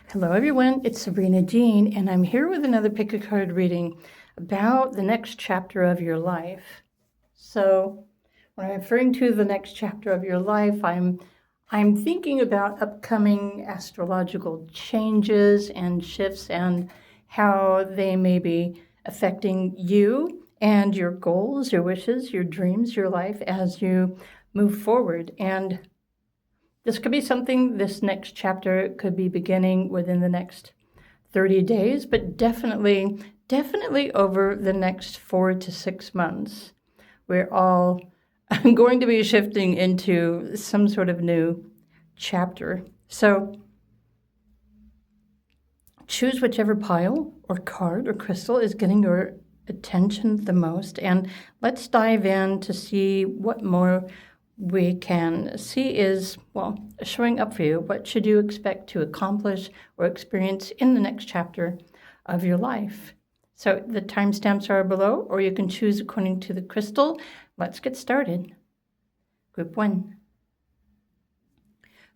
Hello everyone, it's Sabrina Jean, and I'm here with another pick a card reading about the next chapter of your life. So when I'm referring to the next chapter of your life, I'm thinking about upcoming astrological changes and shifts and how they may be affecting you and your goals, your wishes, your dreams, your life as you move forward. And this could be something, this next chapter could be beginning within the next 30 days, but definitely over the next 4 to 6 months. We're all going to be shifting into some sort of new chapter. So choose whichever pile or card or crystal is getting your attention the most, and let's dive in to see what more we can see is, well, showing up for you. What should you expect to accomplish or experience in the next chapter of your life? So the timestamps are below, or you can choose according to the crystal. Let's get started. Group 1.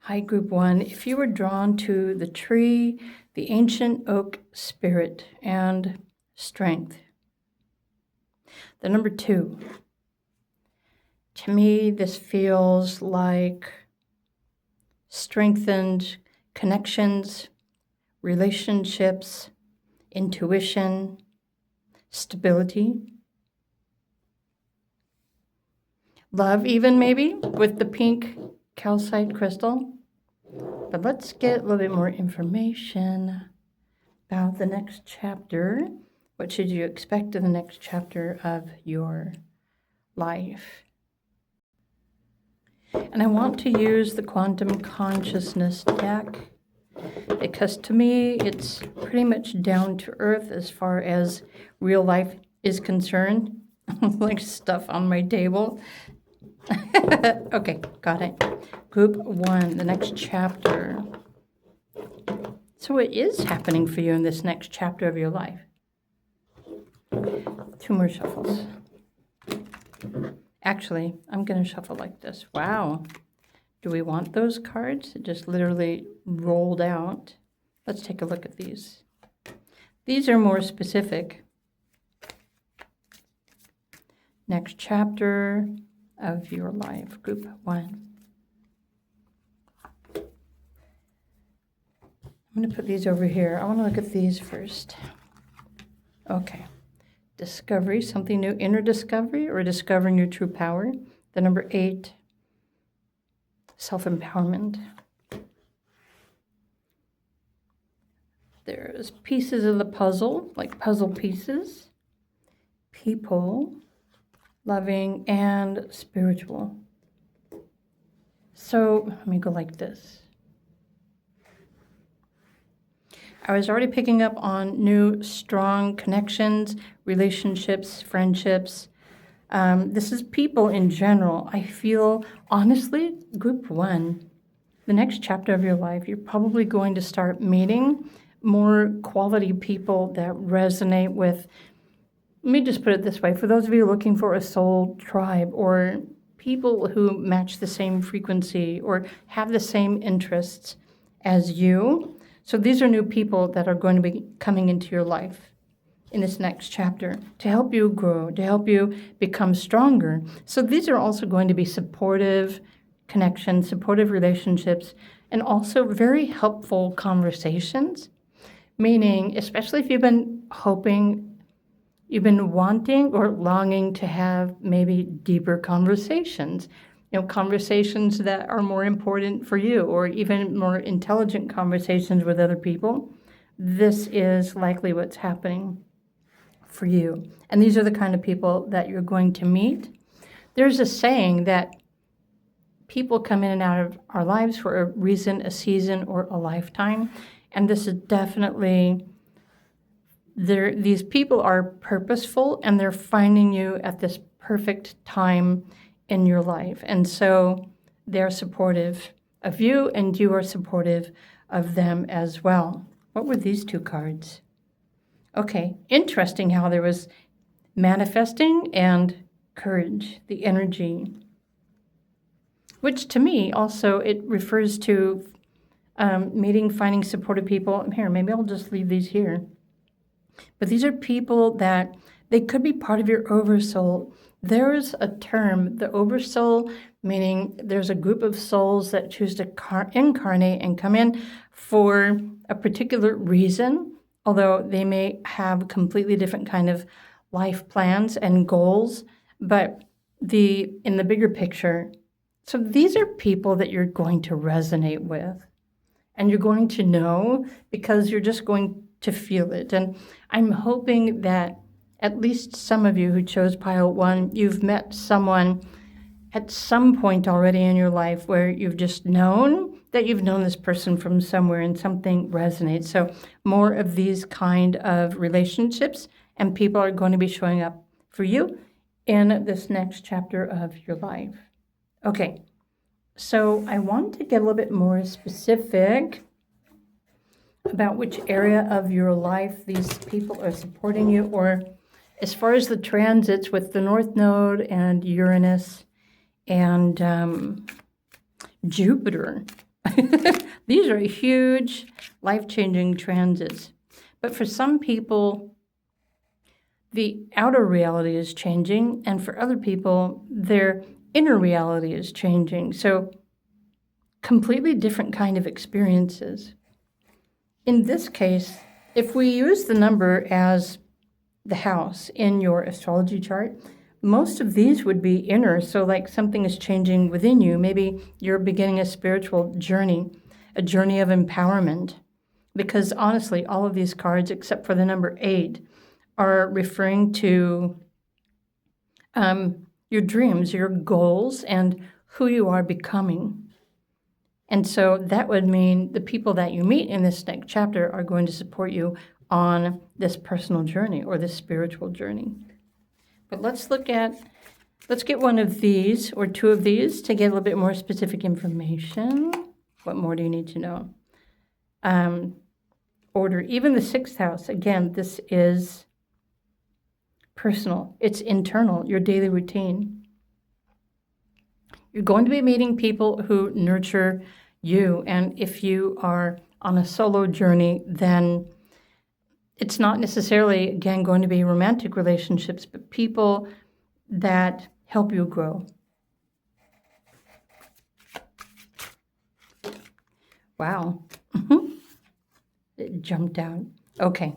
Hi, Group 1. If you were drawn to the tree, the ancient oak spirit, and strength. The number 2. To me, this feels like strengthened connections, relationships, intuition, stability, love even maybe with the pink calcite crystal. But let's get a little bit more information about the next chapter. What should you expect in the next chapter of your life? And I want to use the quantum consciousness deck because to me it's pretty much down to earth as far as real life is concerned. Like stuff on my table. Okay, got it. Group 1, the next chapter. So what is happening for you in this next chapter of your life? 2 more shuffles. Actually, I'm going to shuffle like this. Wow. Do we want those cards? It just literally rolled out. Let's take a look at these. These are more specific. Next chapter of your life, Group 1. I'm going to put these over here. I want to look at these first. Okay. Discovery, something new, inner discovery, or discovering your true power. The number 8, self-empowerment. There's pieces of the puzzle, like puzzle pieces. People, loving, and spiritual. So let me go like this. I was already picking up on new, strong connections, relationships, friendships. This is people in general. I feel, honestly, Group 1, the next chapter of your life, you're probably going to start meeting more quality people that resonate with, let me just put it this way, for those of you looking for a soul tribe or people who match the same frequency or have the same interests as you. So these are new people that are going to be coming into your life in this next chapter to help you grow, to help you become stronger. So these are also going to be supportive connections, supportive relationships, and also very helpful conversations, meaning especially if you've been hoping, you've been wanting or longing to have maybe deeper conversations, conversations that are more important for you, or even more intelligent conversations with other people. This is likely what's happening for you. And these are the kind of people that you're going to meet. There's a saying that people come in and out of our lives for a reason, a season, or a lifetime. And this is definitely, these people are purposeful and they're finding you at this perfect time in your life. And so they're supportive of you and you are supportive of them as well. What were these 2 cards? Okay, interesting how there was manifesting and courage, the energy, which to me also, it refers to meeting, finding supportive people. Here, maybe I'll just leave these here. But these are people that they could be part of your oversoul. There's a term, the oversoul, meaning there's a group of souls that choose to incarnate and come in for a particular reason, although they may have completely different kind of life plans and goals. But in the bigger picture, so these are people that you're going to resonate with. And you're going to know because you're just going to feel it. And I'm hoping that at least some of you who chose pile 1, you've met someone at some point already in your life where you've just known that you've known this person from somewhere and something resonates. So more of these kind of relationships and people are going to be showing up for you in this next chapter of your life. Okay. So I want to get a little bit more specific about which area of your life these people are supporting you, or as far as the transits with the North Node and Uranus and Jupiter. These are huge, life-changing transits. But for some people, the outer reality is changing, and for other people, their inner reality is changing. So completely different kind of experiences. In this case, if we use the number as the house in your astrology chart, most of these would be inner. So like something is changing within you. Maybe you're beginning a spiritual journey, a journey of empowerment. Because honestly, all of these cards, except for the number 8, are referring to your dreams, your goals, and who you are becoming. And so that would mean the people that you meet in this next chapter are going to support you on this personal journey or this spiritual journey. But let's get one of these or 2 of these to get a little bit more specific information. What more do you need to know? Order, even the 6th house, again, this is personal. It's internal, your daily routine. You're going to be meeting people who nurture you. And if you are on a solo journey, then it's not necessarily, again, going to be romantic relationships, but people that help you grow. Wow. It jumped out. Okay.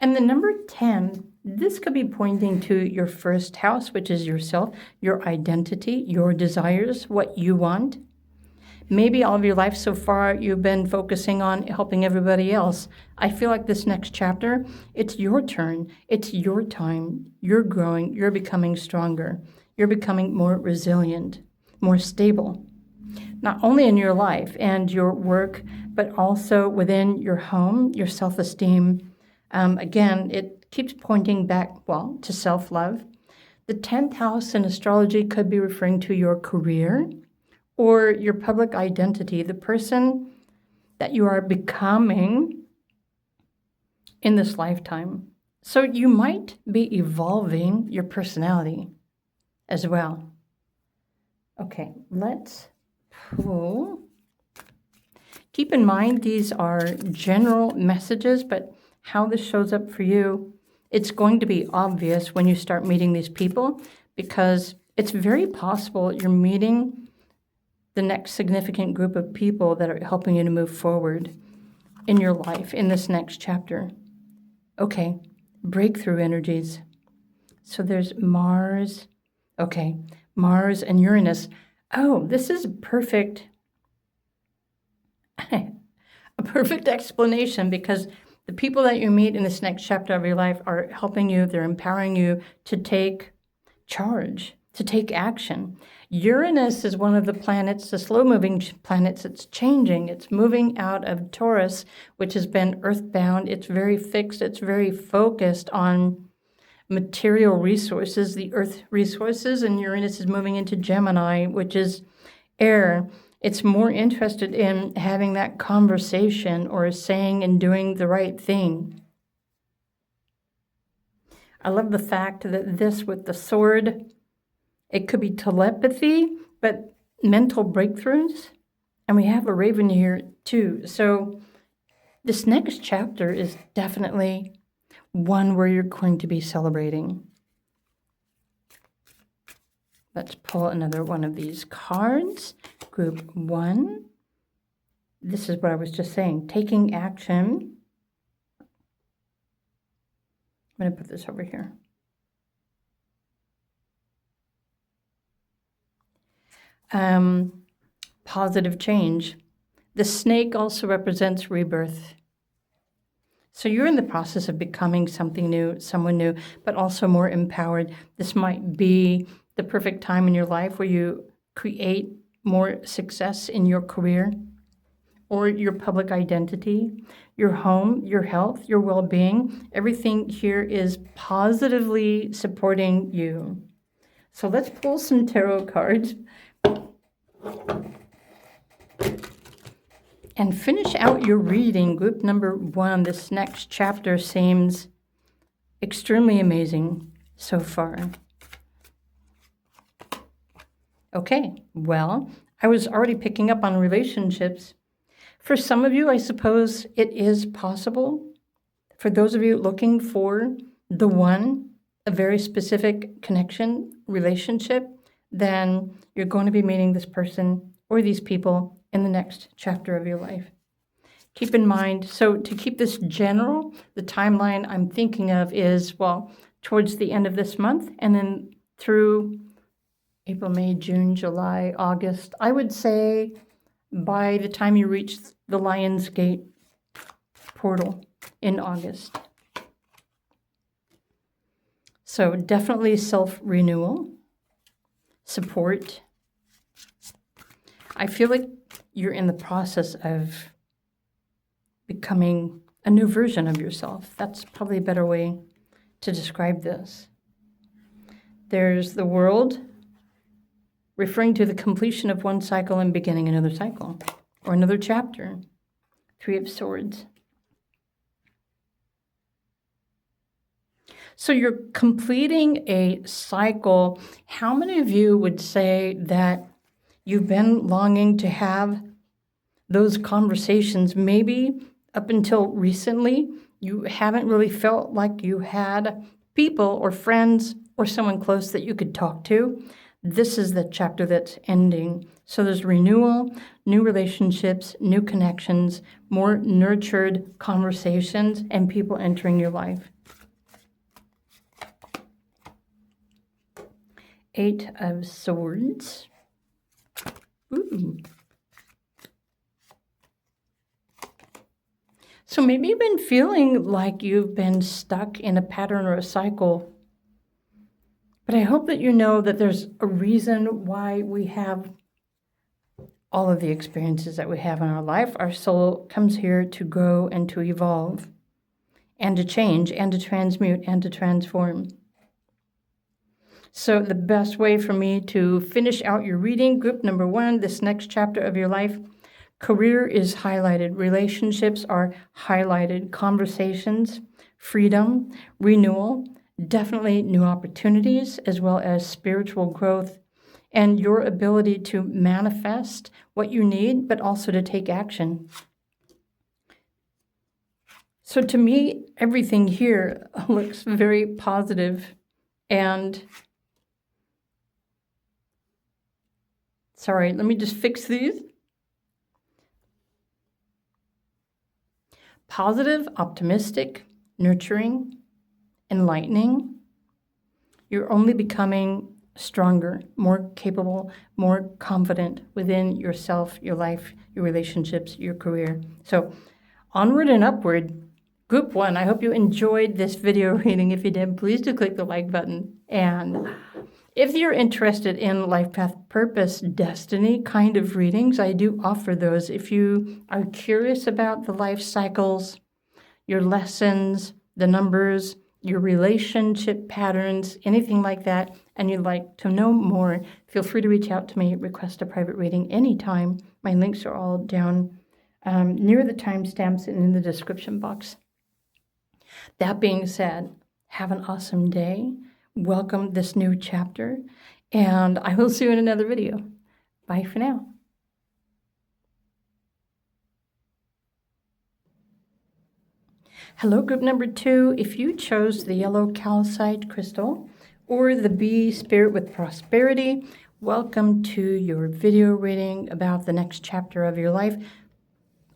And the number 10, this could be pointing to your first house, which is yourself, your identity, your desires, what you want. Maybe all of your life so far, you've been focusing on helping everybody else. I feel like this next chapter, it's your turn. It's your time. You're growing. You're becoming stronger. You're becoming more resilient, more stable, not only in your life and your work, but also within your home, your self-esteem. Again, it keeps pointing back, to self-love. The 10th house in astrology could be referring to your career or your public identity, the person that you are becoming in this lifetime. So you might be evolving your personality as well. Okay, let's pull. Keep in mind, these are general messages, but how this shows up for you, it's going to be obvious when you start meeting these people, because it's very possible you're meeting the next significant group of people that are helping you to move forward in your life in this next chapter. Okay, breakthrough energies. So there's Mars. Okay, Mars and Uranus. Oh, this is a perfect explanation, because the people that you meet in this next chapter of your life are helping you, they're empowering you to take charge, to take action. Uranus is one of the planets, the slow-moving planets. It's changing. It's moving out of Taurus, which has been earthbound. It's very fixed. It's very focused on material resources, the earth resources, and Uranus is moving into Gemini, which is air. It's more interested in having that conversation or saying and doing the right thing. I love the fact that this with the sword, it could be telepathy, but mental breakthroughs. And we have a raven here too. So this next chapter is definitely one where you're going to be celebrating. Let's pull another one of these cards. Group 1. This is what I was just saying. Taking action. I'm going to put this over here. Positive change. The snake also represents rebirth. So you're in the process of becoming something new, someone new, but also more empowered. This might be the perfect time in your life where you create more success in your career or your public identity, your home, your health, your well-being. Everything here is positively supporting you. So let's pull some tarot cards and finish out your reading. Group number 1, this next chapter seems extremely amazing so far. Okay, well, I was already picking up on relationships. For some of you, I suppose it is possible. For those of you looking for the one, a very specific connection, relationship, then you're going to be meeting this person or these people in the next chapter of your life. Keep in mind, so to keep this general, the timeline I'm thinking of is, well, towards the end of this month and then through April, May, June, July, August. I would say by the time you reach the Lion's Gate portal in August. So definitely self-renewal, support. I feel like you're in the process of becoming a new version of yourself. That's probably a better way to describe this. There's the world, referring to the completion of one cycle and beginning another cycle, or another chapter. 3 of Swords. So you're completing a cycle. How many of you would say that you've been longing to have those conversations? Maybe up until recently, you haven't really felt like you had people or friends or someone close that you could talk to. This is the chapter that's ending. So there's renewal, new relationships, new connections, more nurtured conversations, and people entering your life. 8 of Swords. Ooh. So maybe you've been feeling like you've been stuck in a pattern or a cycle. But I hope that you know that there's a reason why we have all of the experiences that we have in our life. Our soul comes here to grow and to evolve and to change and to transmute and to transform. So the best way for me to finish out your reading, group number 1, this next chapter of your life, career is highlighted, relationships are highlighted, conversations, freedom, renewal, definitely new opportunities, as well as spiritual growth and your ability to manifest what you need, but also to take action. So to me, everything here looks very positive and sorry, let me just fix these. Positive, optimistic, nurturing, enlightening. You're only becoming stronger, more capable, more confident within yourself, your life, your relationships, your career. So onward and upward. Group 1, I hope you enjoyed this video reading. If you did, please do click the like button. And if you're interested in life path, purpose, destiny kind of readings, I do offer those. If you are curious about the life cycles, your lessons, the numbers, your relationship patterns, anything like that, and you'd like to know more, feel free to reach out to me, request a private reading anytime. My links are all down near the timestamps and in the description box. That being said, have an awesome day. Welcome this new chapter, and I will see you in another video. Bye for now. Hello, group number 2. If you chose the yellow calcite crystal or the bee spirit with prosperity, welcome to your video reading about the next chapter of your life.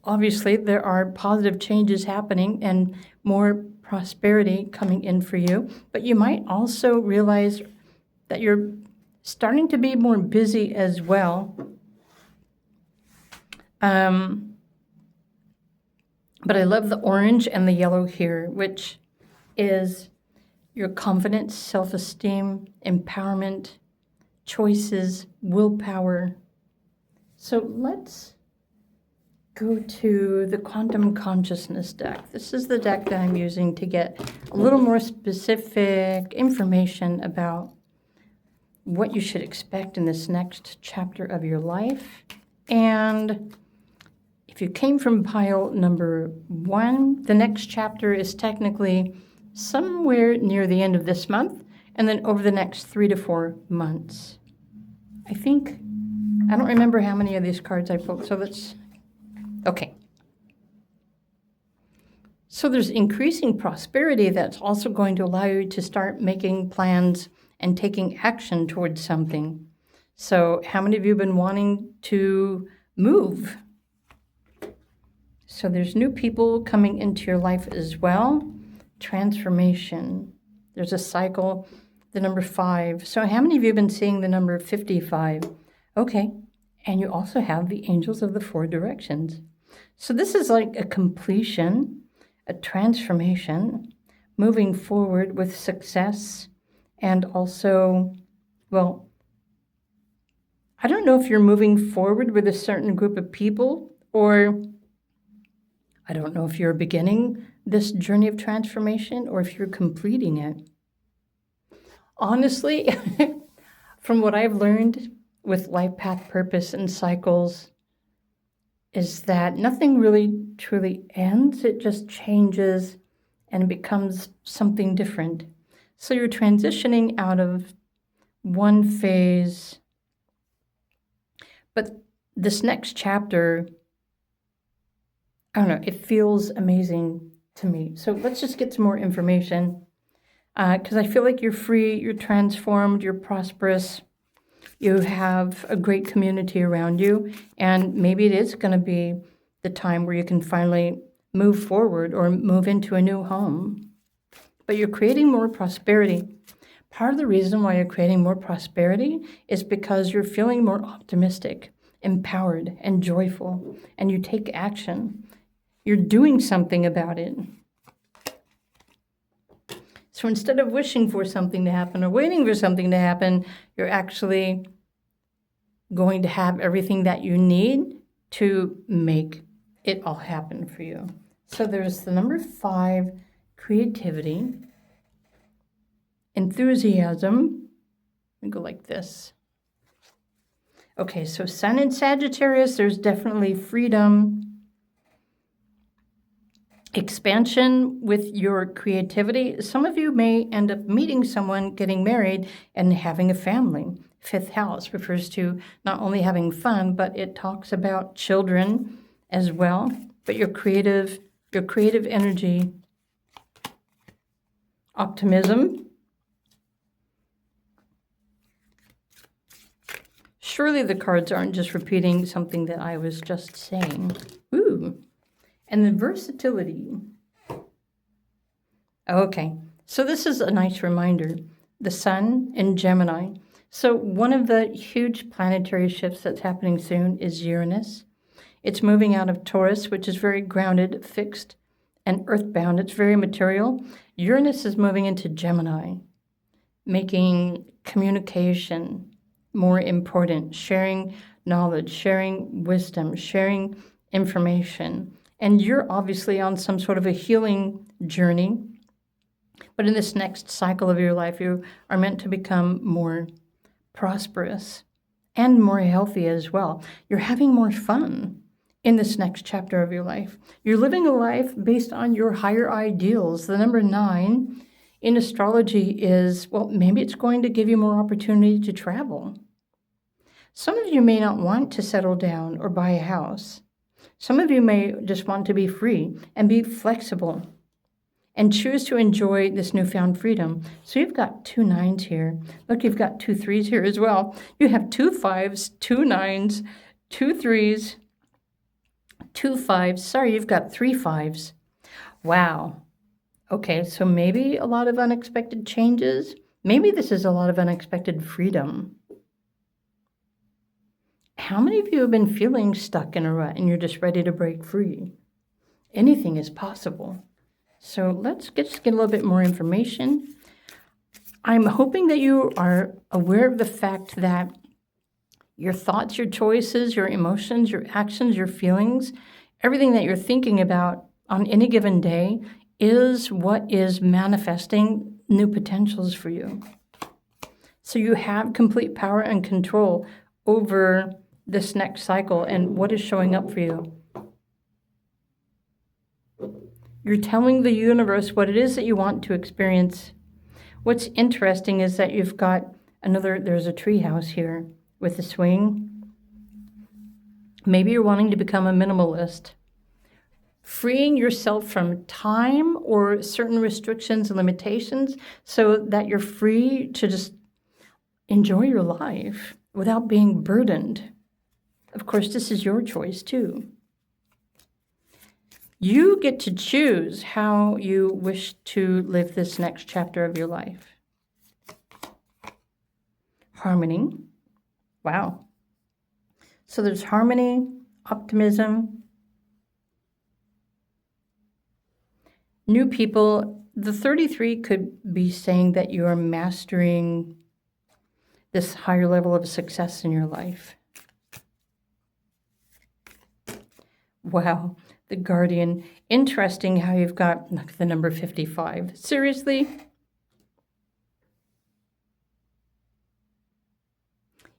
Obviously, there are positive changes happening and more prosperity coming in for you, but you might also realize that you're starting to be more busy as well. But I love the orange and the yellow here, which is your confidence, self-esteem, empowerment, choices, willpower. So let's go to the quantum consciousness deck. This is the deck that I'm using to get a little more specific information about what you should expect in this next chapter of your life. And if you came from pile number 1, the next chapter is technically somewhere near the end of this month, and then over the next 3 to 4 months. I don't remember how many of these cards I pulled, so let's, okay. So there's increasing prosperity that's also going to allow you to start making plans and taking action towards something. So how many of you have been wanting to move? So there's new people coming into your life as well. Transformation. There's a cycle, the number 5. So how many of you have been seeing the number 55? Okay. And you also have the angels of the 4 directions. So this is like a completion, a transformation, moving forward with success, and also, well, I don't know if you're moving forward with a certain group of people, or I don't know if you're beginning this journey of transformation or if you're completing it. Honestly, from what I've learned with life path purpose and cycles, is that nothing really truly ends. It just changes and it becomes something different. So you're transitioning out of one phase, but this next chapter, I don't know, it feels amazing to me. So let's just get some more information, because I feel like you're free, you're transformed, you're prosperous, you have a great community around you, and maybe it is going to be the time where you can finally move forward or move into a new home. But you're creating more prosperity. Part of the reason why you're creating more prosperity is because you're feeling more optimistic, empowered, and joyful, and you take action. You're doing something about it. So instead of wishing for something to happen or waiting for something to happen, you're actually going to have everything that you need to make it all happen for you. So there's the number 5, creativity, enthusiasm. Let me go like this. Okay, so Sun in Sagittarius, there's definitely freedom, expansion with your creativity. Some of you may end up meeting someone, getting married, and having a family. 5th house refers to not only having fun, but it talks about children as well. But your creative energy, optimism. Surely the cards aren't just repeating something that I was just saying. Ooh. And then versatility. Okay, so this is a nice reminder. The Sun in Gemini. So one of the huge planetary shifts that's happening soon is Uranus. It's moving out of Taurus, which is very grounded, fixed, and earthbound. It's very material. Uranus is moving into Gemini, making communication more important, sharing knowledge, sharing wisdom, sharing information. And you're obviously on some sort of a healing journey. But in this next cycle of your life, you are meant to become more prosperous and more healthy as well. You're having more fun in this next chapter of your life. You're living a life based on your higher ideals. The number 9 in astrology is, well, maybe it's going to give you more opportunity to travel. Some of you may not want to settle down or buy a house. Some of you may just want to be free and be flexible. and choose to enjoy this newfound freedom. So you've got 2 9s here. Look, you've got 2 3s here as well. You have 2 5s, 2 9s, 2 3s, 2 5s. Sorry, you've got 3 5s. Wow. Okay, so maybe a lot of unexpected changes. Maybe this is a lot of unexpected freedom. How many of you have been feeling stuck in a rut and you're just ready to break free? Anything is possible. So let's just get a little bit more information. I'm hoping that you are aware of the fact that your thoughts, your choices, your emotions, your actions, your feelings, everything that you're thinking about on any given day is what is manifesting new potentials for you. So you have complete power and control over this next cycle and what is showing up for you. You're telling the universe what it is that you want to experience. What's interesting is that you've got there's a tree house here with a swing. Maybe you're wanting to become a minimalist. Freeing yourself from time or certain restrictions and limitations so that you're free to just enjoy your life without being burdened. Of course, this is your choice too. You get to choose how you wish to live this next chapter of your life. Harmony. Wow. So there's harmony, optimism, new people. The 33 could be saying that you are mastering this higher level of success in your life. Wow. The Guardian. Interesting how you've got the number 55. Seriously?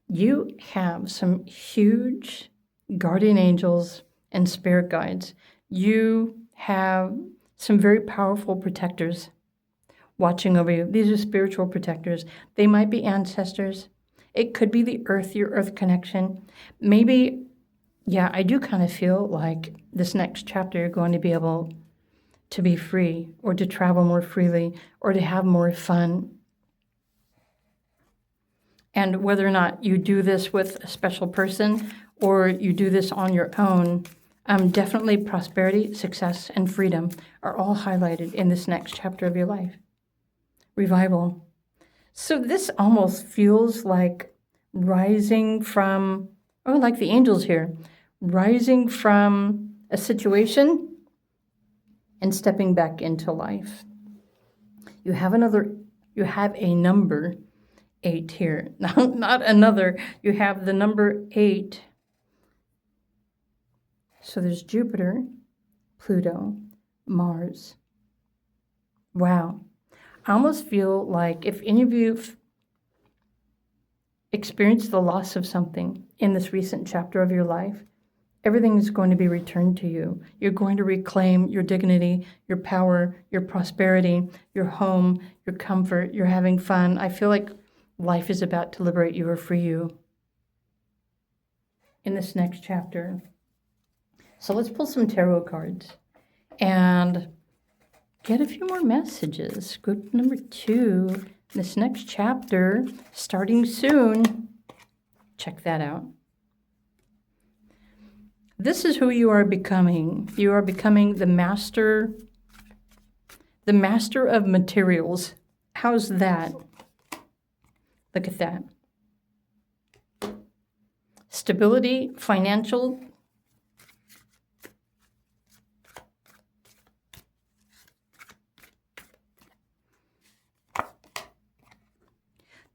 You have some huge guardian angels and spirit guides. You have some very powerful protectors watching over you. These are spiritual protectors. They might be ancestors. It could be the earth, your earth connection. Maybe, yeah, I do kind of feel like this next chapter you're going to be able to be free or to travel more freely or to have more fun. And whether or not you do this with a special person or you do this on your own, definitely prosperity, success, and freedom are all highlighted in this next chapter of your life. Revival. So this almost feels like rising from, like the angels here, rising from a situation and stepping back into life. You have a number 8 here. Not another. You have the number 8. So there's Jupiter, Pluto, Mars. Wow. I almost feel like if any of you experienced the loss of something in this recent chapter of your life, everything is going to be returned to you. You're going to reclaim your dignity, your power, your prosperity, your home, your comfort. You're having fun. I feel like life is about to liberate you or free you in this next chapter. So let's pull some tarot cards and get a few more messages. Group number 2, this next chapter, starting soon. Check that out. This is who you are becoming. You are becoming the master of materials. How's that? Look at that. Stability, financial.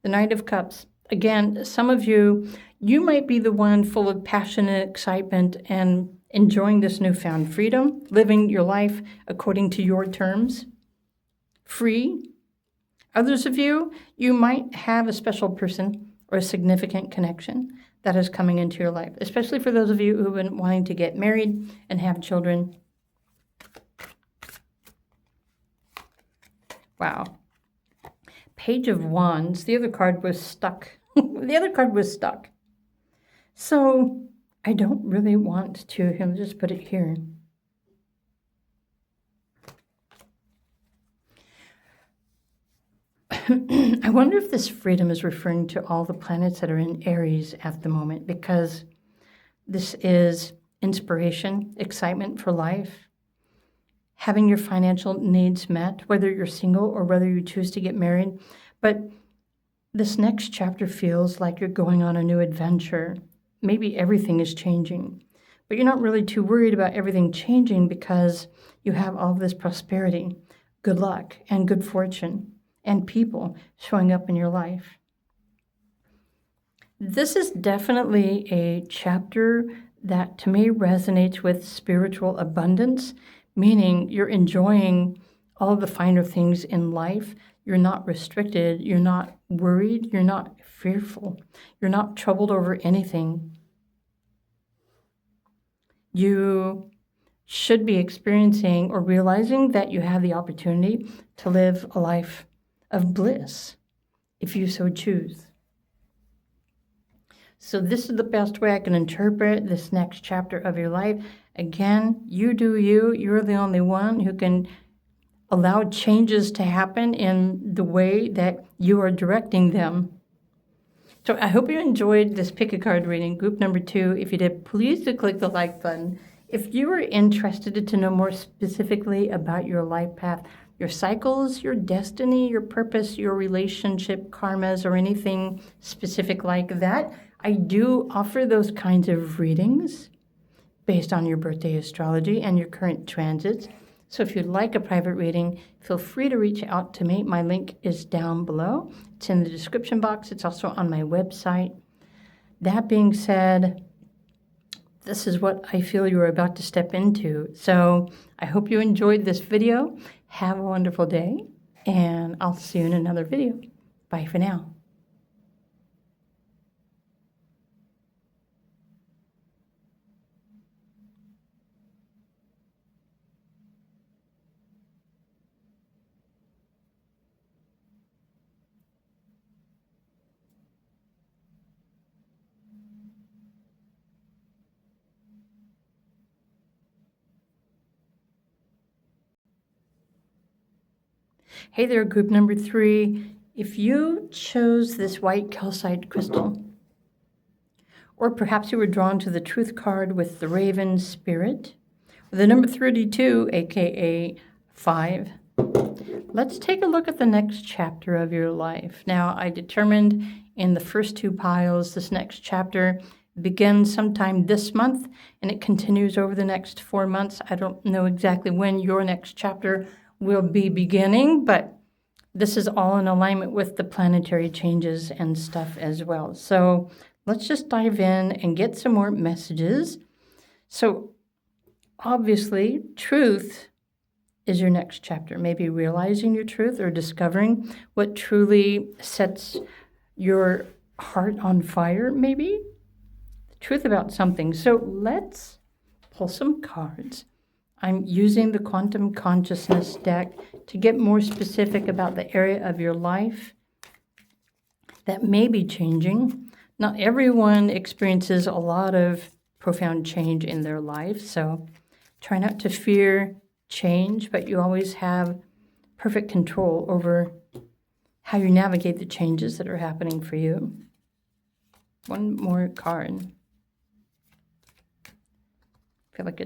The Knight of Cups. Again, some of you might be the one full of passion and excitement and enjoying this newfound freedom, living your life according to your terms, free. Others of you might have a special person or a significant connection that is coming into your life, especially for those of you who've been wanting to get married and have children. Wow. Page of Wands. The other card was stuck. So I don't really want to, just put it here. I wonder if this freedom is referring to all the planets that are in Aries at the moment, because this is inspiration, excitement for life, having your financial needs met, whether you're single or whether you choose to get married. But this next chapter feels like you're going on a new adventure. Maybe everything is changing, but you're not really too worried about everything changing because you have all of this prosperity, good luck, and good fortune, and people showing up in your life. This is definitely a chapter that to me resonates with spiritual abundance, meaning you're enjoying all the finer things in life. You're not restricted, you're not worried, you're not fearful, you're not troubled over anything. You should be experiencing or realizing that you have the opportunity to live a life of bliss if you so choose. So this is the best way I can interpret this next chapter of your life. Again, you do you. You're the only one who can allow changes to happen in the way that you are directing them. So I hope you enjoyed this pick a card reading, group number 2. If you did, please do click the like button. If you are interested to know more specifically about your life path, your cycles, your destiny, your purpose, your relationship, karmas, or anything specific like that, I do offer those kinds of readings based on your birthday astrology and your current transits. So if you'd like a private reading, feel free to reach out to me. My link is down below. It's in the description box. It's also on my website. That being said, this is what I feel you are about to step into. So I hope you enjoyed this video. Have a wonderful day, and I'll see you in another video. Bye for now. Hey there, group number 3. If you chose this white calcite crystal, or perhaps you were drawn to the truth card with the raven spirit, or the number 32, aka 5, let's take a look at the next chapter of your life. Now, I determined in the first 2 piles, this next chapter begins sometime this month, and it continues over the next 4 months. I don't know exactly when your next chapter will be beginning, but this is all in alignment with the planetary changes and stuff as well. So let's just dive in and get some more messages. So obviously, truth is your next chapter. Maybe realizing your truth or discovering what truly sets your heart on fire, maybe. The truth about something. So let's pull some cards. I'm using the quantum consciousness deck to get more specific about the area of your life that may be changing. Not everyone experiences a lot of profound change in their life, so try not to fear change, but you always have perfect control over how you navigate the changes that are happening for you. One more card. I feel like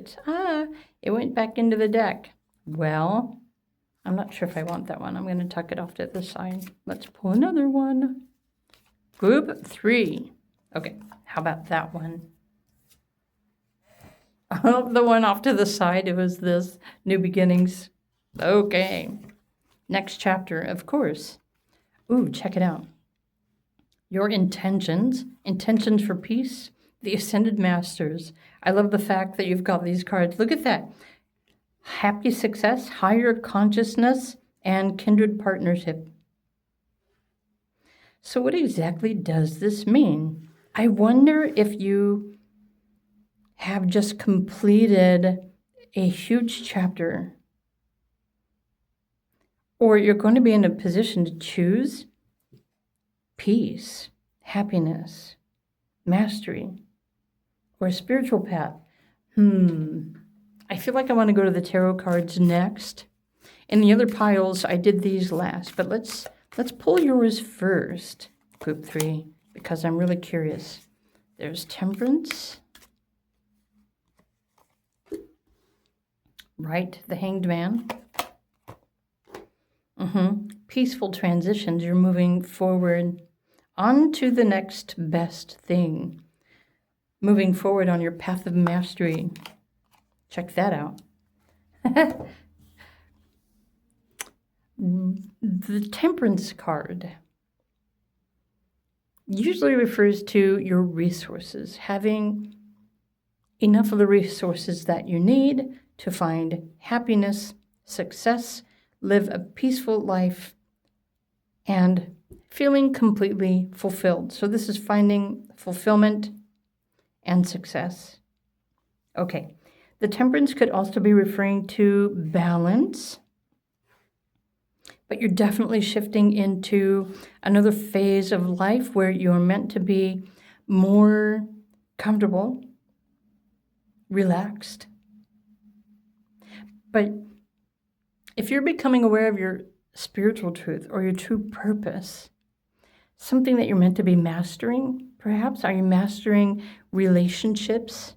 it went back into the deck. Well, I'm not sure if I want that one. I'm going to tuck it off to the side. Let's pull another one. Group 3. Okay, how about that one? The one off to the side, it was this, New Beginnings. Okay, next chapter, of course. Ooh, check it out. Your intentions for peace, the Ascended Masters. I love the fact that you've got these cards. Look at that. Happy success, higher consciousness, and kindred partnership. So what exactly does this mean? I wonder if you have just completed a huge chapter, or you're going to be in a position to choose peace, happiness, mastery, or a spiritual path. I feel like I want to go to the tarot cards next. In the other piles, I did these last, but let's Let's pull yours first, group 3, because I'm really curious. There's Temperance. Right, the Hanged Man. Peaceful transitions. You're moving forward on to the next best thing. Moving forward on your path of mastery. Check that out. The Temperance card usually refers to your resources, having enough of the resources that you need to find happiness, success, live a peaceful life, and feeling completely fulfilled. So this is finding fulfillment and success. Okay, the Temperance could also be referring to balance, but you're definitely shifting into another phase of life where you're meant to be more comfortable, relaxed. But if you're becoming aware of your spiritual truth or your true purpose, something that you're meant to be mastering, perhaps, are you mastering relationships?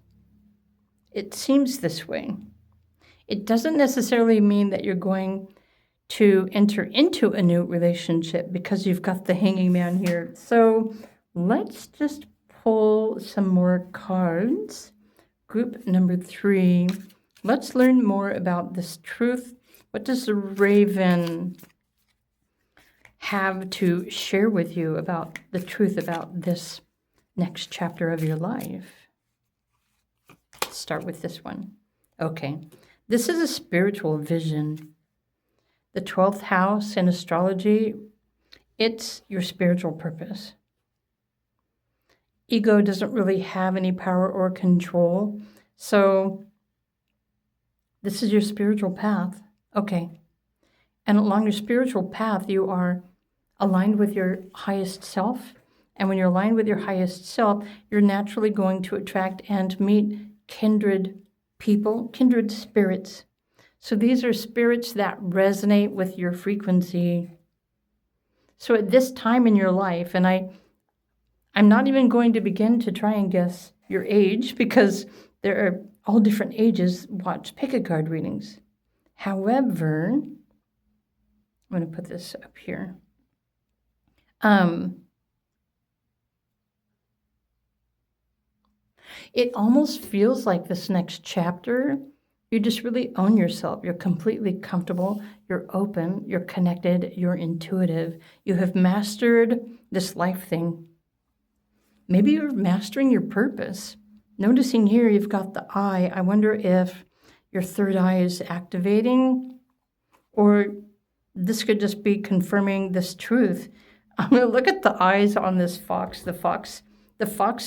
It seems this way. It doesn't necessarily mean that you're going to enter into a new relationship because you've got the Hanging Man here. So let's just pull some more cards. Group number 3. Let's learn more about this truth. What does the Raven have to share with you about the truth about this next chapter of your life? Let's start with this one. Okay, this is a spiritual vision. The 12th house in astrology, it's your spiritual purpose. Ego doesn't really have any power or control, so this is your spiritual path. Okay, and along your spiritual path, you are aligned with your highest self. And when you're aligned with your highest self, you're naturally going to attract and meet kindred people, kindred spirits. So these are spirits that resonate with your frequency. So at this time in your life, and I'm not even going to begin to try and guess your age because there are all different ages. Watch, pick a card readings. However, I'm going to put this up here. It almost feels like this next chapter, you just really own yourself. You're completely comfortable. You're open. You're connected. You're intuitive. You have mastered this life thing. Maybe you're mastering your purpose. Noticing here, you've got the eye. I wonder if your third eye is activating, or this could just be confirming this truth. I'm going to look at the eyes on this fox. The fox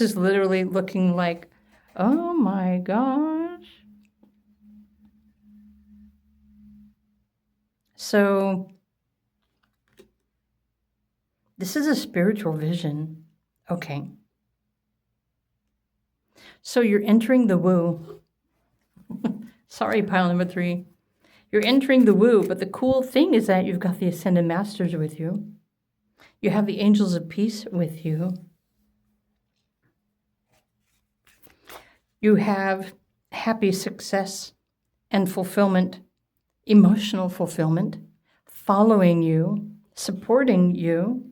is literally looking like, oh my gosh. So this is a spiritual vision. Okay. So you're entering the woo. Sorry, pile number 3. You're entering the woo, but the cool thing is that you've got the Ascended Masters with you. You have the Angels of Peace with you. You have happy success and fulfillment, emotional fulfillment, following you, supporting you,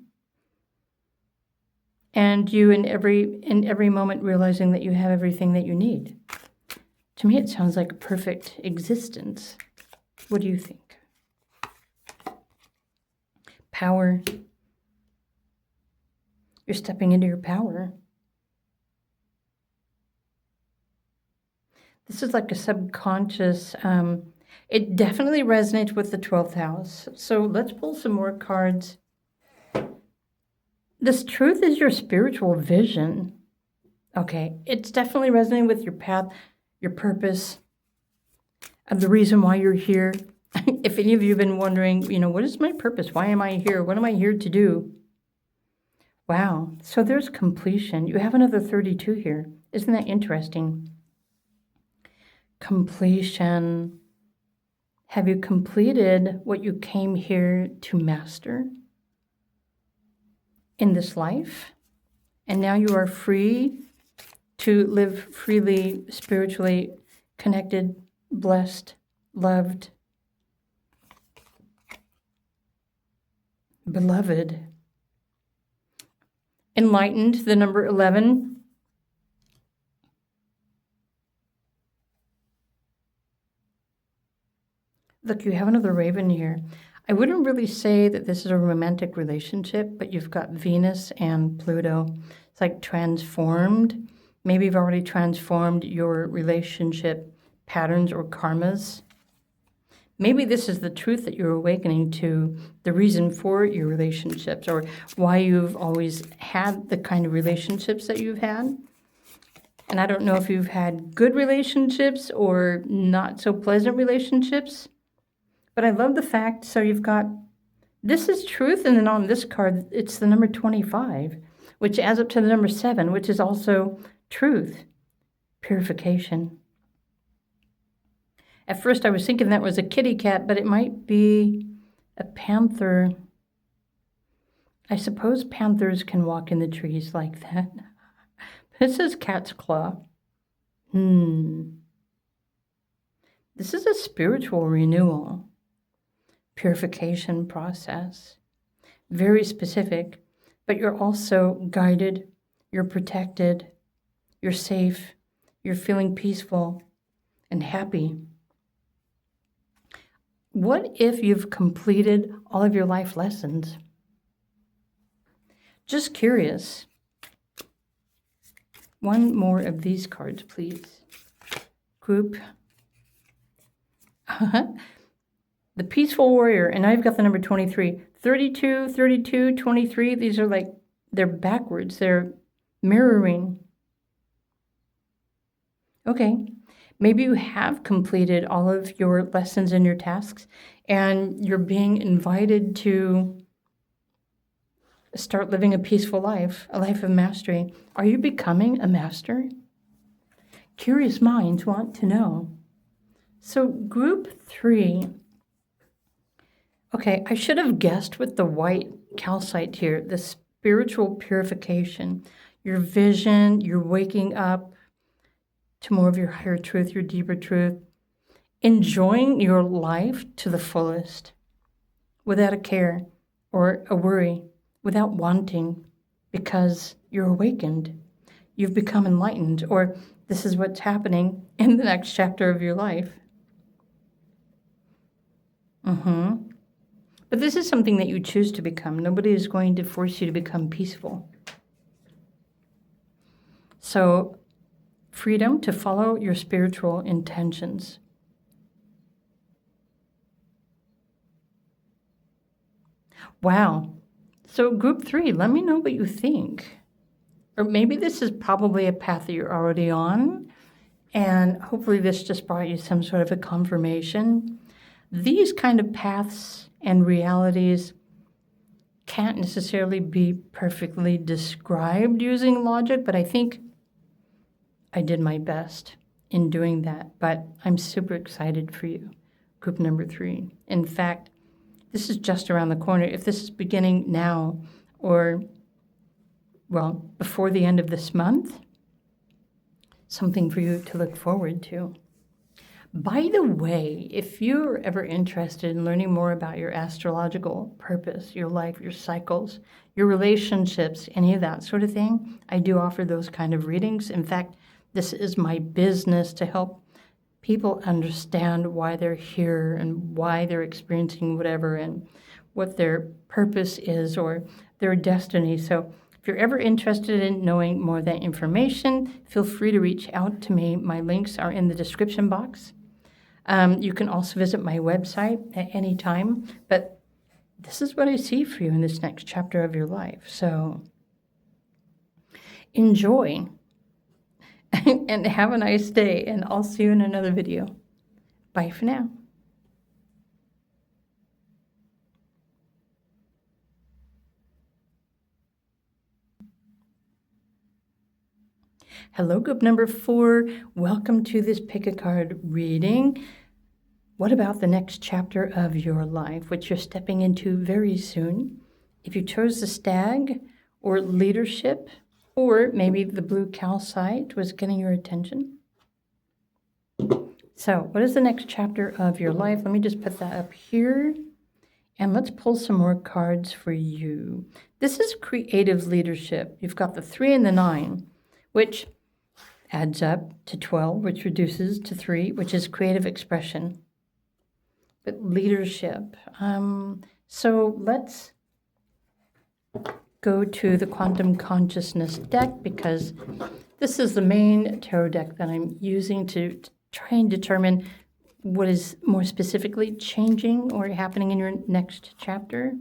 and you in every moment realizing that you have everything that you need. To me, it sounds like a perfect existence. What do you think? Power. You're stepping into your power. This is like a subconscious, it definitely resonates with the 12th house. So let's pull some more cards. This truth is your spiritual vision. Okay, it's definitely resonating with your path, your purpose, and the reason why you're here. If any of you have been wondering, what is my purpose? Why am I here? What am I here to do? Wow, so there's completion. You have another 32 here. Isn't that interesting? Completion. Have you completed what you came here to master? in this life, and now you are free to live freely, spiritually connected, blessed, loved, beloved, enlightened, the number 11. Look, you have another raven here. I wouldn't really say that this is a romantic relationship, but you've got Venus and Pluto. It's like transformed. Maybe you've already transformed your relationship patterns or karmas. Maybe this is the truth that you're awakening to, the reason for your relationships, or why you've always had the kind of relationships that you've had. And I don't know if you've had good relationships or not so pleasant relationships, but I love the fact, so you've got, this is truth, and then on this card, it's the number 25, which adds up to the number 7, which is also truth, purification. At first I was thinking that was a kitty cat, but it might be a panther. I suppose panthers can walk in the trees like that. This is cat's claw. This is a spiritual renewal, purification process. Very specific, but you're also guided, you're protected, you're safe, you're feeling peaceful and happy. What if you've completed all of your life lessons? Just curious. One more of these cards, please. Group. The Peaceful Warrior, and I've got the number 23. 32, 32, 23, these are like, they're backwards, they're mirroring. Okay. Maybe you have completed all of your lessons and your tasks, and you're being invited to start living a peaceful life, a life of mastery. Are you becoming a master? Curious minds want to know. So group 3. Okay, I should have guessed with the white calcite here, the spiritual purification, your vision, you're waking up to more of your higher truth, your deeper truth, enjoying your life to the fullest, without a care or a worry, without wanting, because you're awakened. You've become enlightened, or this is what's happening in the next chapter of your life. But this is something that you choose to become. Nobody is going to force you to become peaceful. So, freedom to follow your spiritual intentions. Wow. So group 3, let me know what you think. Or maybe this is probably a path that you're already on, and hopefully this just brought you some sort of a confirmation. These kind of paths and realities can't necessarily be perfectly described using logic, but I think I did my best in doing that, but I'm super excited for you, group number 3. In fact, this is just around the corner. If this is beginning now or, well, before the end of this month, something for you to look forward to. By the way, if you're ever interested in learning more about your astrological purpose, your life, your cycles, your relationships, any of that sort of thing, I do offer those kind of readings. In fact, this is my business to help people understand why they're here and why they're experiencing whatever and what their purpose is or their destiny. So if you're ever interested in knowing more of that information, feel free to reach out to me. My links are in the description box. You can also visit my website at any time, but this is what I see for you in this next chapter of your life. So enjoy. And have a nice day, and I'll see you in another video. Bye for now. Hello, group number 4. Welcome to this pick a card reading. What about the next chapter of your life, which you're stepping into very soon? If you chose the stag or leadership, or maybe the blue calcite was getting your attention. So what is the next chapter of your life? Let me just put that up here. And let's pull some more cards for you. This is creative leadership. You've got the 3 and the 9, which adds up to 12, which reduces to 3, which is creative expression. But leadership. So let's go to the Quantum Consciousness deck, because this is the main tarot deck that I'm using to try and determine what is more specifically changing or happening in your next chapter.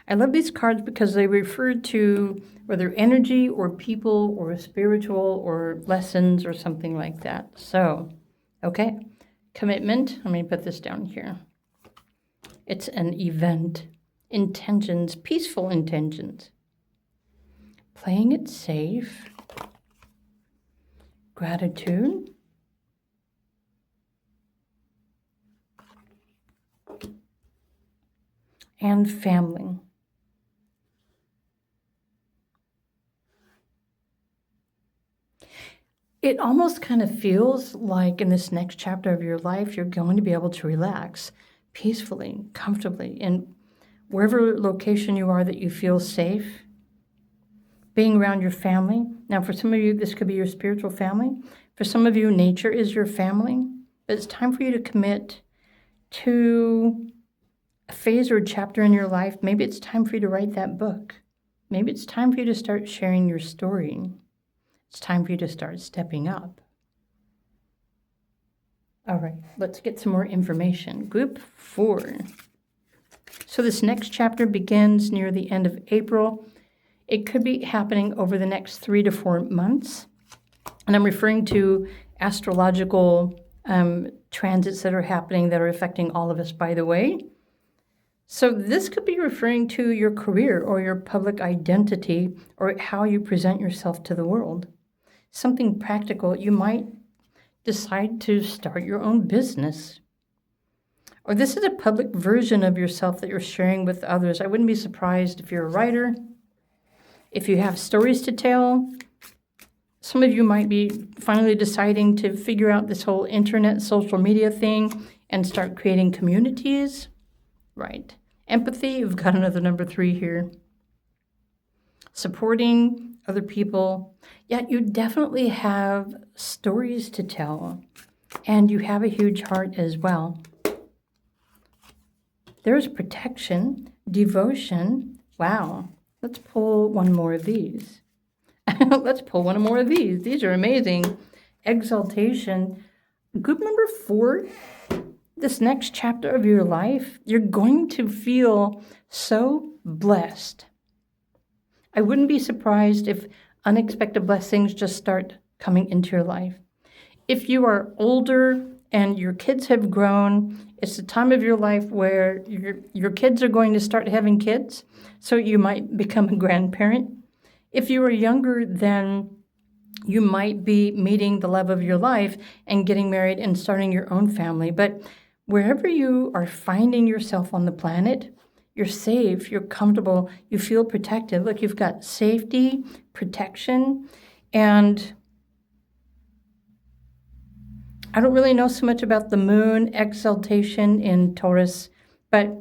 I love these cards because they refer to whether energy or people or spiritual or lessons or something like that. So, okay, commitment. Let me put this down here. It's an event. Intentions, peaceful intentions. Playing it safe. Gratitude. And family. It almost kind of feels like in this next chapter of your life, you're going to be able to relax peacefully, comfortably, in wherever location you are that you feel safe, being around your family. Now, for some of you, this could be your spiritual family. For some of you, nature is your family. But it's time for you to commit to a phase or a chapter in your life. Maybe it's time for you to write that book. Maybe it's time for you to start sharing your story. It's time for you to start stepping up. All right, let's get some more information. Group 4. So this next chapter begins near the end of April. It could be happening over the next 3 to 4 months. And I'm referring to astrological transits that are happening that are affecting all of us, by the way. So this could be referring to your career or your public identity or how you present yourself to the world. Something practical. You might decide to start your own business. Or this is a public version of yourself that you're sharing with others. I wouldn't be surprised if you're a writer, if you have stories to tell. Some of you might be finally deciding to figure out this whole internet, social media thing and start creating communities. Right. Empathy, you've got another number 3 here. Supporting other people. Yet you definitely have stories to tell. And you have a huge heart as well. There's protection, devotion. Wow. Let's pull one more of these. Let's pull one more of these. These are amazing. Exaltation. Group number 4. This next chapter of your life, you're going to feel so blessed. I wouldn't be surprised if unexpected blessings just start coming into your life. If you are older and your kids have grown, it's the time of your life where your kids are going to start having kids, so you might become a grandparent. If you are younger, then you might be meeting the love of your life and getting married and starting your own family. But wherever you are finding yourself on the planet, you're safe, you're comfortable, you feel protected. Look, you've got safety, protection, and I don't really know so much about the moon exaltation in Taurus, but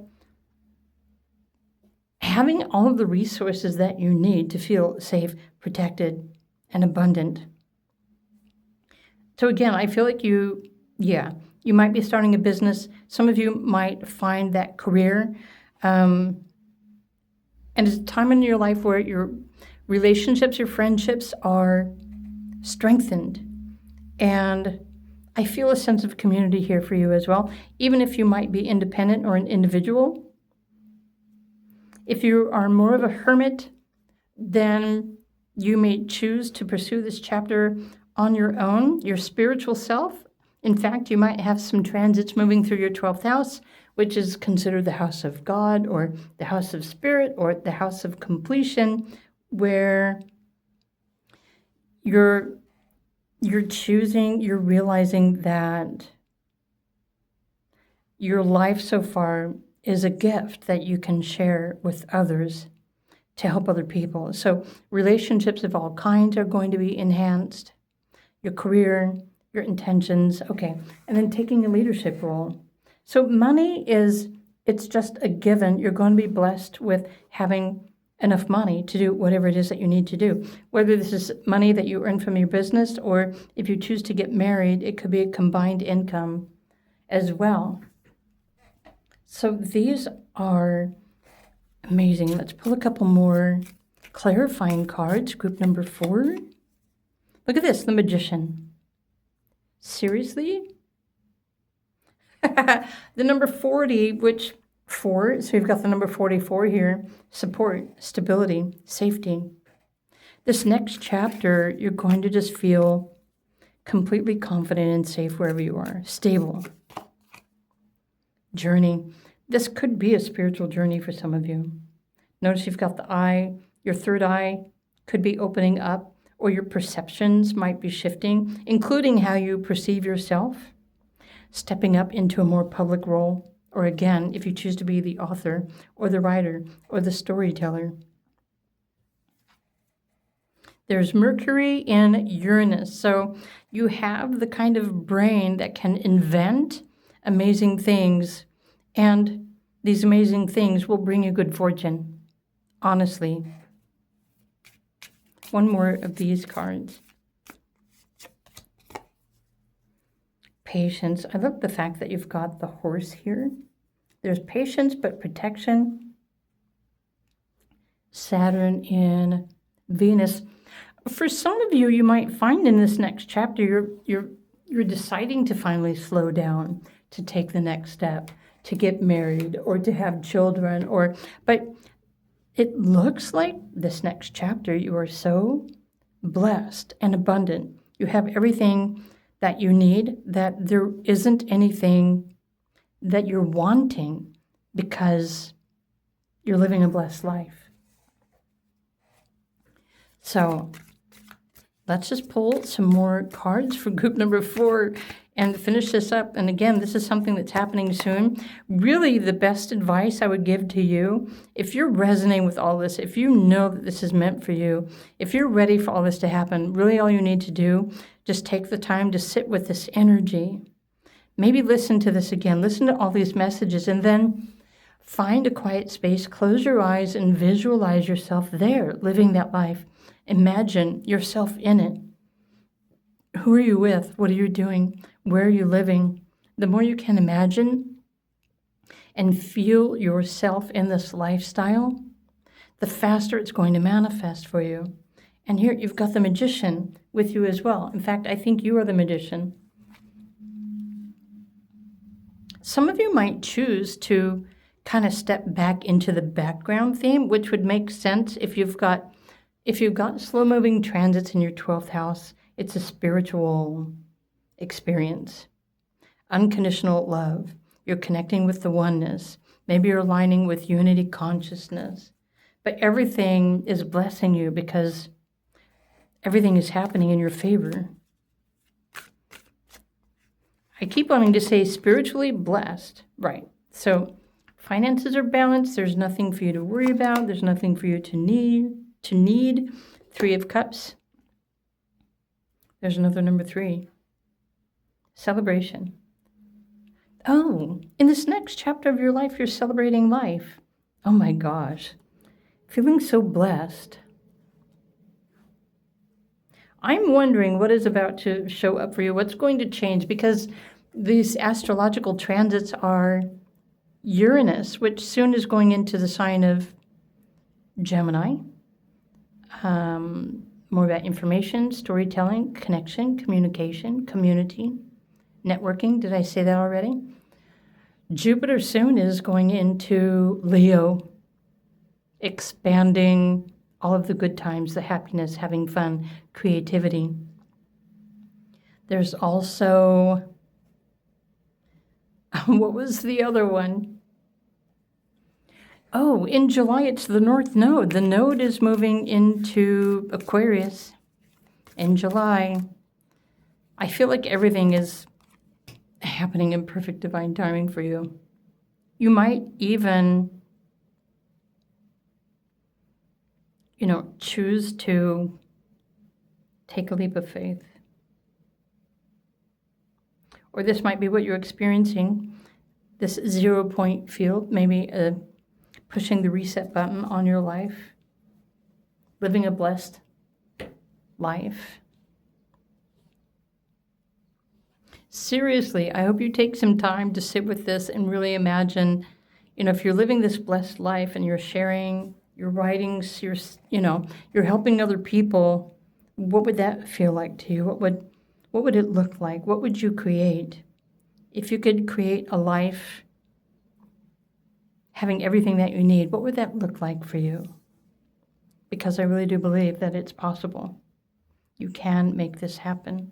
having all of the resources that you need to feel safe, protected, and abundant. So again, I feel like you might be starting a business. Some of you might find that career. And it's a time in your life where your relationships, your friendships are strengthened. And I feel a sense of community here for you as well, even if you might be independent or an individual. If you are more of a hermit, then you may choose to pursue this chapter on your own, your spiritual self. In fact, you might have some transits moving through your 12th house, which is considered the house of God or the house of spirit or the house of completion, where you're realizing that Your life so far is a gift that you can share with others to help other people. So relationships of all kinds are going to be enhanced. Your career, your intentions, okay. And then taking a leadership role. So money it's just a given. You're going to be blessed with having enough money to do whatever it is that you need to do. Whether this is money that you earn from your business, or if you choose to get married, it could be a combined income as well. So these are amazing. Let's pull a couple more clarifying cards. Group number 4. Look at this, the Magician. Seriously? The number 40, which 4, so you've got the number 44 here. Support, stability, safety. This next chapter, you're going to just feel completely confident and safe wherever you are. Stable. Journey. This could be a spiritual journey for some of you. Notice you've got the eye. Your third eye could be opening up, or your perceptions might be shifting, including how you perceive yourself, stepping up into a more public role, or again, if you choose to be the author or the writer or the storyteller. There's Mercury in Uranus. So you have the kind of brain that can invent amazing things, and these amazing things will bring you good fortune, honestly. One more of these cards. Patience. I love the fact that you've got the horse here. There's patience, but protection. Saturn in Venus. For some of you, you might find in this next chapter, you're deciding to finally slow down, to take the next step, to get married or to have children, but it looks like this next chapter you are so blessed and abundant. You have everything that you need, that there isn't anything that you're wanting because you're living a blessed life. So let's just pull some more cards for group number 4 and finish this up. And again, this is something that's happening soon. Really, the best advice I would give to you, if you're resonating with all this, if you know that this is meant for you, if you're ready for all this to happen, really all you need to do, just take the time to sit with this energy. Maybe listen to this again. Listen to all these messages, and then find a quiet space, close your eyes, and visualize yourself there, living that life. Imagine yourself in it. Who are you with? What are you doing? Where are you living? The more you can imagine and feel yourself in this lifestyle, the faster it's going to manifest for you. And here you've got the Magician with you as well. In fact, I think you are the Magician. Some of you might choose to kind of step back into the background theme, which would make sense if you've got slow-moving transits in your 12th house. It's a spiritual experience. Unconditional love. You're connecting with the oneness. Maybe you're aligning with unity consciousness. But everything is blessing you because everything is happening in your favor. I keep wanting to say spiritually blessed. Right. So finances are balanced. There's nothing for you to worry about. There's nothing for you to need. 3 of Cups. There's another number 3. Celebration. Oh, in this next chapter of your life, you're celebrating life. Oh my gosh. Feeling so blessed. I'm wondering what is about to show up for you. What's going to change? Because these astrological transits are Uranus, which soon is going into the sign of Gemini. More about information, storytelling, connection, communication, community, networking. Did I say that already? Jupiter soon is going into Leo, expanding all of the good times, the happiness, having fun, creativity. There's also, what was the other one? Oh, in July, it's the North Node. The node is moving into Aquarius in July. I feel like everything is happening in perfect divine timing for you. You might even, choose to take a leap of faith. Or this might be what you're experiencing, this 0-point field, maybe pushing the reset button on your life, living a blessed life. Seriously, I hope you take some time to sit with this and really imagine, if you're living this blessed life and you're sharing your writings, you're helping other people, what would that feel like to you? What would it look like? What would you create? If you could create a life having everything that you need, what would that look like for you? Because I really do believe that it's possible. You can make this happen.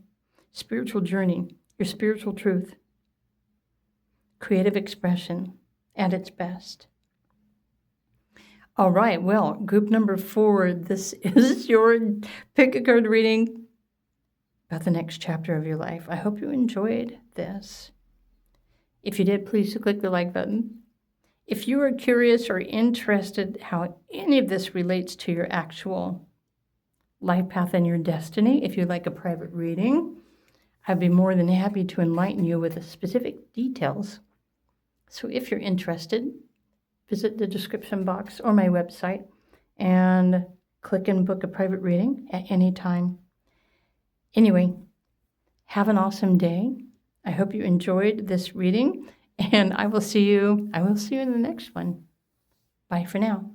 Spiritual journey, your spiritual truth, creative expression at its best. All right, well, group number 4, this is your pick a card reading about the next chapter of your life. I hope you enjoyed this. If you did, please click the like button. If you are curious or interested how any of this relates to your actual life path and your destiny, if you'd like a private reading, I'd be more than happy to enlighten you with the specific details. So if you're interested, visit the description box or my website and click and book a private reading at any time. Anyway, have an awesome day. I hope you enjoyed this reading, and I will see you in the next one. Bye for now.